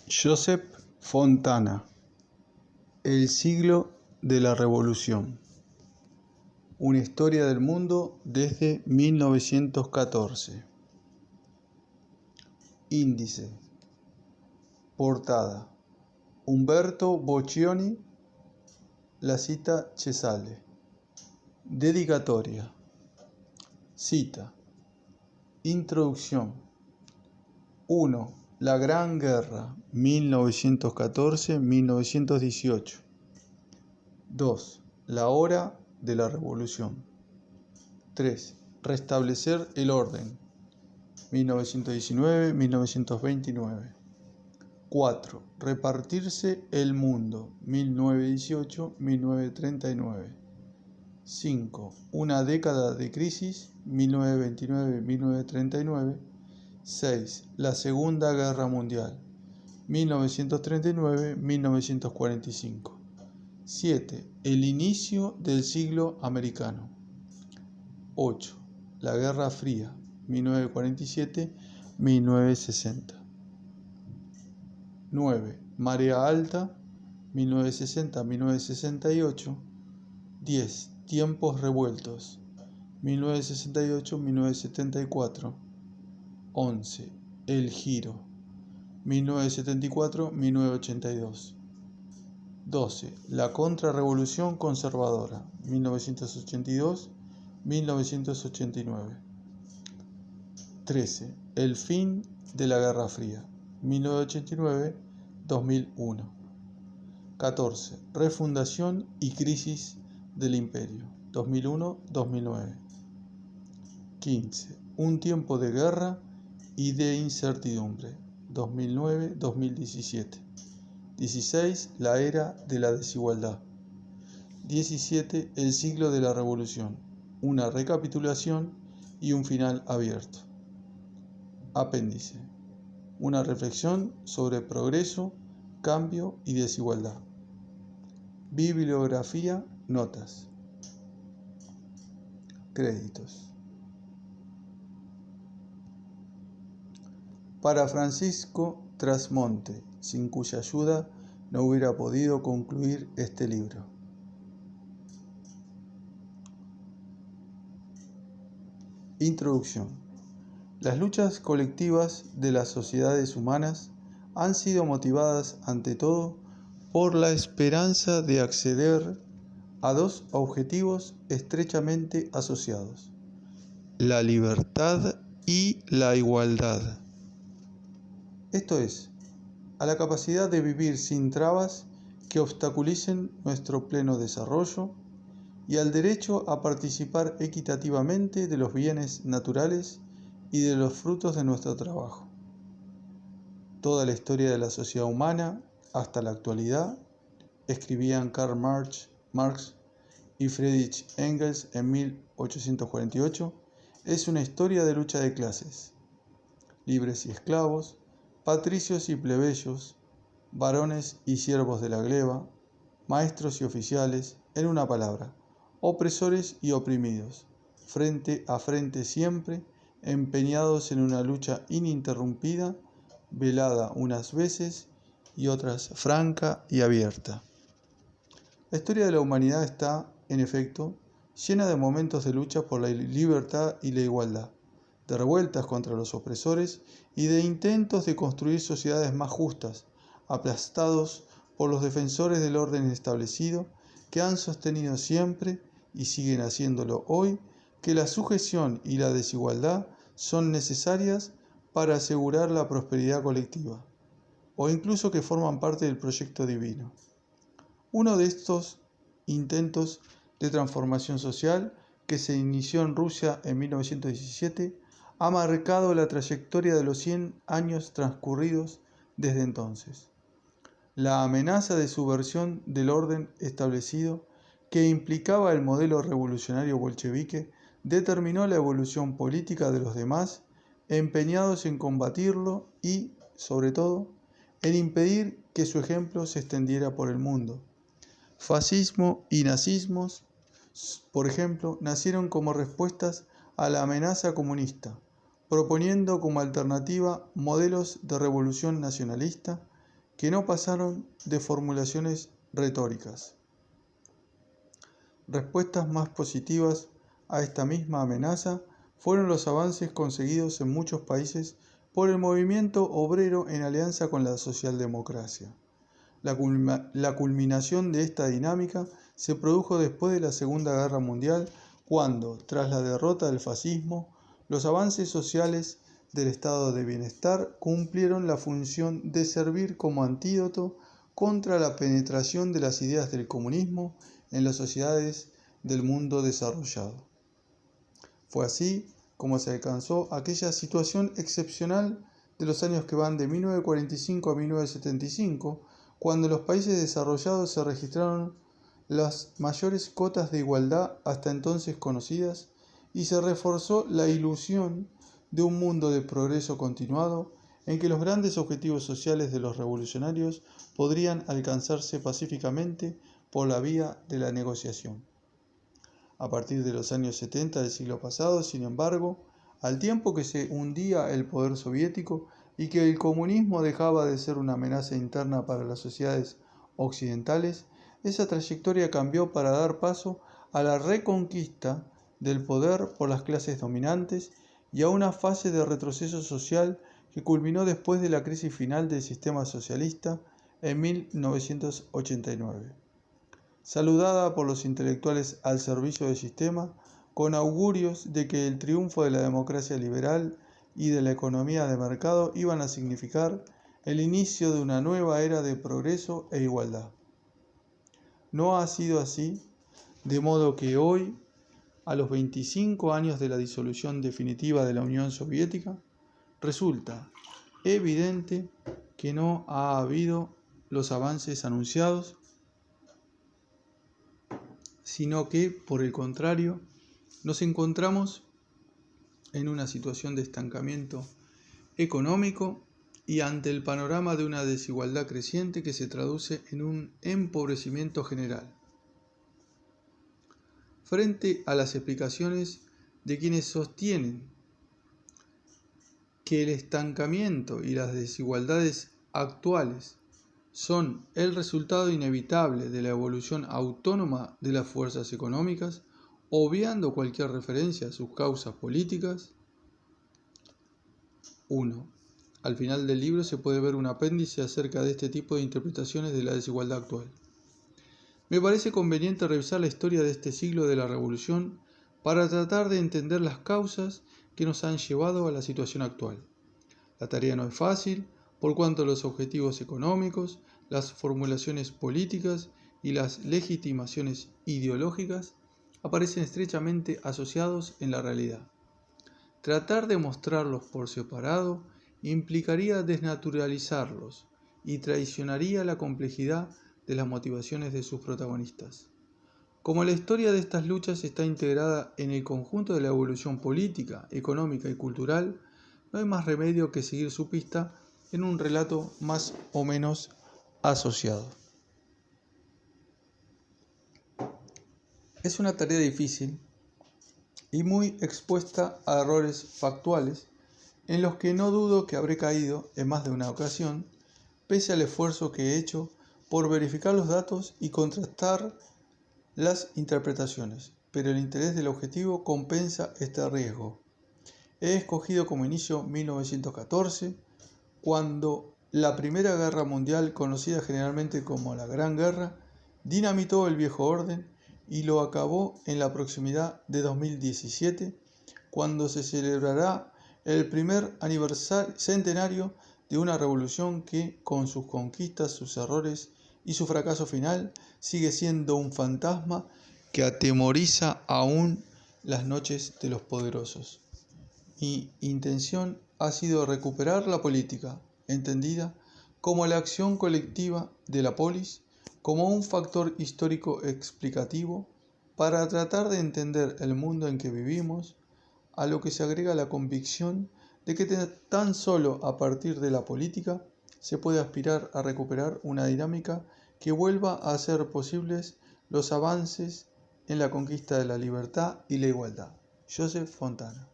Joseph Fontana, El siglo de la revolución. Una historia del mundo desde 1914. Índice. Portada. Umberto Boccioni, la cita Cesale. Dedicatoria. Cita. Introducción. 1. La Gran Guerra, 1914-1918. 2. La hora de la revolución. 3. Restablecer el orden, 1919-1929. 4. Repartirse el mundo, 1918-1939. 5. Una década de crisis, 1929-1939. 6. La Segunda Guerra Mundial, 1939-1945. 7. El inicio del siglo americano. 8. La Guerra Fría, 1947-1960. 9. Marea Alta, 1960-1968. 10. Tiempos revueltos, 1968-1974. 11. El Giro, 1974-1982. 12. La Contrarrevolución Conservadora, 1982-1989. 13. El fin de la Guerra Fría, 1989-2001. 14. Refundación y crisis del Imperio, 2001-2009. 15. Un tiempo de guerra y de incertidumbre, 2009-2017. 16. La era de la desigualdad. 17. El siglo de la revolución, una recapitulación y un final abierto. Apéndice. Una reflexión sobre progreso, cambio y desigualdad. Bibliografía, notas. Créditos. Para Francisco Trasmonte, sin cuya ayuda no hubiera podido concluir este libro. Introducción. Las luchas colectivas de las sociedades humanas han sido motivadas ante todo por la esperanza de acceder a dos objetivos estrechamente asociados: la libertad y la igualdad. Esto es, a la capacidad de vivir sin trabas que obstaculicen nuestro pleno desarrollo y al derecho a participar equitativamente de los bienes naturales y de los frutos de nuestro trabajo. Toda la historia de la sociedad humana, hasta la actualidad, escribían Karl Marx y Friedrich Engels en 1848, es una historia de lucha de clases: libres y esclavos, patricios y plebeyos, varones y siervos de la gleba, maestros y oficiales, en una palabra, opresores y oprimidos, frente a frente siempre, empeñados en una lucha ininterrumpida, velada unas veces y otras franca y abierta. La historia de la humanidad está, en efecto, llena de momentos de lucha por la libertad y la igualdad, de revueltas contra los opresores y de intentos de construir sociedades más justas, aplastados por los defensores del orden establecido, que han sostenido siempre, y siguen haciéndolo hoy, que la sujeción y la desigualdad son necesarias para asegurar la prosperidad colectiva, o incluso que forman parte del proyecto divino. Uno de estos intentos de transformación social, que se inició en Rusia en 1917, ha marcado la trayectoria de los 100 años transcurridos desde entonces. La amenaza de subversión del orden establecido, que implicaba el modelo revolucionario bolchevique, determinó la evolución política de los demás, empeñados en combatirlo y, sobre todo, en impedir que su ejemplo se extendiera por el mundo. Fascismo y nazismos, por ejemplo, nacieron como respuestas a la amenaza comunista, proponiendo como alternativa modelos de revolución nacionalista que no pasaron de formulaciones retóricas. Respuestas más positivas a esta misma amenaza fueron los avances conseguidos en muchos países por el movimiento obrero en alianza con la socialdemocracia. La culminación de esta dinámica se produjo después de la Segunda Guerra Mundial, cuando, tras la derrota del fascismo, los avances sociales del estado de bienestar cumplieron la función de servir como antídoto contra la penetración de las ideas del comunismo en las sociedades del mundo desarrollado. Fue así como se alcanzó aquella situación excepcional de los años que van de 1945 a 1975, cuando en los países desarrollados se registraron las mayores cotas de igualdad hasta entonces conocidas y se reforzó la ilusión de un mundo de progreso continuado en que los grandes objetivos sociales de los revolucionarios podrían alcanzarse pacíficamente por la vía de la negociación. A partir de los años 70 del siglo pasado, sin embargo, al tiempo que se hundía el poder soviético y que el comunismo dejaba de ser una amenaza interna para las sociedades occidentales, esa trayectoria cambió para dar paso a la reconquista del poder por las clases dominantes y a una fase de retroceso social que culminó después de la crisis final del sistema socialista en 1989. Saludada por los intelectuales al servicio del sistema, con augurios de que el triunfo de la democracia liberal y de la economía de mercado iban a significar el inicio de una nueva era de progreso e igualdad. No ha sido así, de modo que hoy, a los 25 años de la disolución definitiva de la Unión Soviética, resulta evidente que no ha habido los avances anunciados, sino que, por el contrario, nos encontramos en una situación de estancamiento económico y ante el panorama de una desigualdad creciente que se traduce en un empobrecimiento general. Frente a las explicaciones de quienes sostienen que el estancamiento y las desigualdades actuales son el resultado inevitable de la evolución autónoma de las fuerzas económicas, obviando cualquier referencia a sus causas políticas. 1. Al final del libro se puede ver un apéndice acerca de este tipo de interpretaciones de la desigualdad actual. Me parece conveniente revisar la historia de este siglo de la Revolución para tratar de entender las causas que nos han llevado a la situación actual. La tarea no es fácil, por cuanto los objetivos económicos, las formulaciones políticas y las legitimaciones ideológicas aparecen estrechamente asociados en la realidad. Tratar de mostrarlos por separado implicaría desnaturalizarlos y traicionaría la complejidad de las motivaciones de sus protagonistas. Como la historia de estas luchas está integrada en el conjunto de la evolución política, económica y cultural, no hay más remedio que seguir su pista en un relato más o menos asociado. Es una tarea difícil y muy expuesta a errores factuales en los que no dudo que habré caído en más de una ocasión, pese al esfuerzo que he hecho por verificar los datos y contrastar las interpretaciones, pero el interés del objetivo compensa este riesgo. He escogido como inicio 1914, cuando la Primera Guerra Mundial, conocida generalmente como la Gran Guerra, dinamitó el viejo orden y lo acabó en la proximidad de 2017, cuando se celebrará el primer centenario de una revolución que, con sus conquistas, sus errores y su fracaso final, sigue siendo un fantasma que atemoriza aún las noches de los poderosos. Mi intención ha sido recuperar la política, entendida como la acción colectiva de la polis, como un factor histórico explicativo para tratar de entender el mundo en que vivimos, a lo que se agrega la convicción de que tan solo a partir de la política se puede aspirar a recuperar una dinámica que vuelva a hacer posibles los avances en la conquista de la libertad y la igualdad. Joseph Fontana.